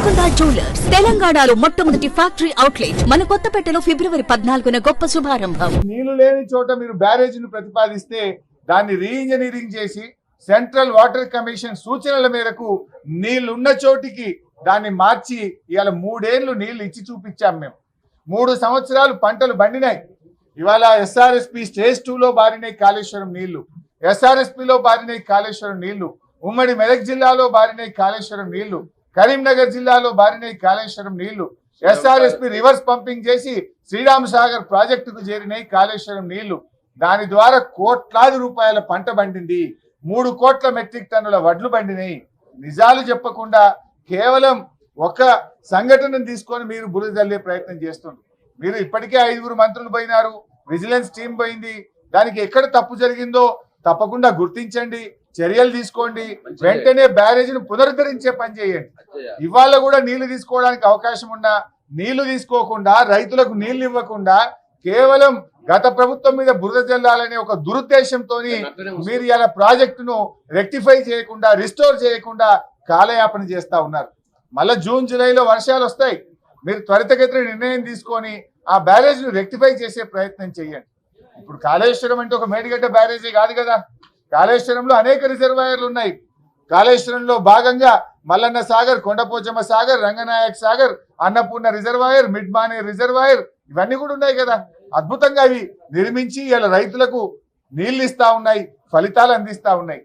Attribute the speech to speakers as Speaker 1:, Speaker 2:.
Speaker 1: Golconda jewellers తెలంగాణలో మొట్టమొదటి factory outlet మన కొత్తపేటలో ఫిబ్రవరి 14న గొప్ప శుభారంభం.
Speaker 2: నీళ్లు లేని చోట మీరు బ్యారేజీని ప్రతిపాదిస్తే దాన్ని రీఇంజనీరింగ్ చేసి సెంట్రల్ వాటర్ కమిషన్ సూచనల మేరకు నీళ్లున్న చోటికి దాన్ని మార్చి ఇవాళ 3 ఏళ్లు నీళ్లు ఇచ్చి చూపించాం. మేము 3 సంవత్సరాలు పంటలు బండినాయి. ఇవాళ ఎస్ఆర్ఎస్పి స్టేజ్ 2లో బారినాయి కాళేశ్వరం నీళ్లు, ఎస్ఆర్ఎస్పిలో బారినాయి కాళేశ్వరం నీళ్లు, ఉమ్మడి మెదక్ జిల్లాలో బారినాయి కాళేశ్వరం నీళ్లు, కరీంనగర్ జిల్లాలో బారినాయి కాళేశ్వరం నీళ్లు, ఎస్ఆర్ఎస్పి రివర్స్ పంపింగ్ చేసి శ్రీరామ్ సాగర్ ప్రాజెక్టుకు చేరినాయి కాళేశ్వరం నీళ్లు. దాని ద్వారా కోట్లాది రూపాయల పంట బండింది, 3 కోట్ల మెట్రిక్ టన్నుల వడ్లు బండినాయి. నిజాలు చెప్పకుండా కేవలం ఒక సంఘటనను తీసుకొని మీరు బురద జల్లే ప్రయత్నం చేస్తున్నారు. మీరు ఇప్పటికే 5 మంత్రులు పోయినారు, విజిలెన్స్ టీం పోయింది. దానికి ఎక్కడ తప్పు జరిగిందో తప్పకుండా గుర్తించండి, చర్యలు తీసుకోండి, వెంటనే బ్యారేజీని పునరుద్ధరించే పని చేయండి. ఇవాళ కూడా నీళ్లు తీసుకోవడానికి అవకాశం ఉన్నా నీళ్లు తీసుకోకుండా, రైతులకు నీళ్లు ఇవ్వకుండా కేవలం గత ప్రభుత్వం మీద బురద జల్లాలనే ఒక దురుద్దేశంతో మీరు ఇలా ప్రాజెక్టును రెక్టిఫై చేయకుండా, రిస్టోర్ చేయకుండా కాలయాపన చేస్తా ఉన్నారు. మళ్ళీ జూన్ జూలైలో వర్షాలు వస్తాయి. మీరు త్వరితగతిన నిర్ణయం తీసుకొని ఆ బ్యారేజ్ను రెక్టిఫై చేసే ప్రయత్నం చేయండి. ఇప్పుడు కాళేశ్వరం అంటే ఒక మేడిగడ్డ బ్యారేజీ కాదు కదా. కాళేశ్వరంలో అనేక రిజర్వాయర్లు ఉన్నాయి. కాళేశ్వరంలో భాగంగా మల్లన్న సాగర్, కొండపోచమ్మ సాగర్, రంగనాయక్ సాగర్, అన్నపూర్ణ రిజర్వాయర్, మిడ్మానే రిజర్వాయర్, ఇవన్నీ కూడా ఉన్నాయి కదా. అద్భుతంగా అవి నిర్మించి ఇలా రైతులకు నీళ్లు ఇస్తా ఉన్నాయి, ఫలితాలు అందిస్తా ఉన్నాయి.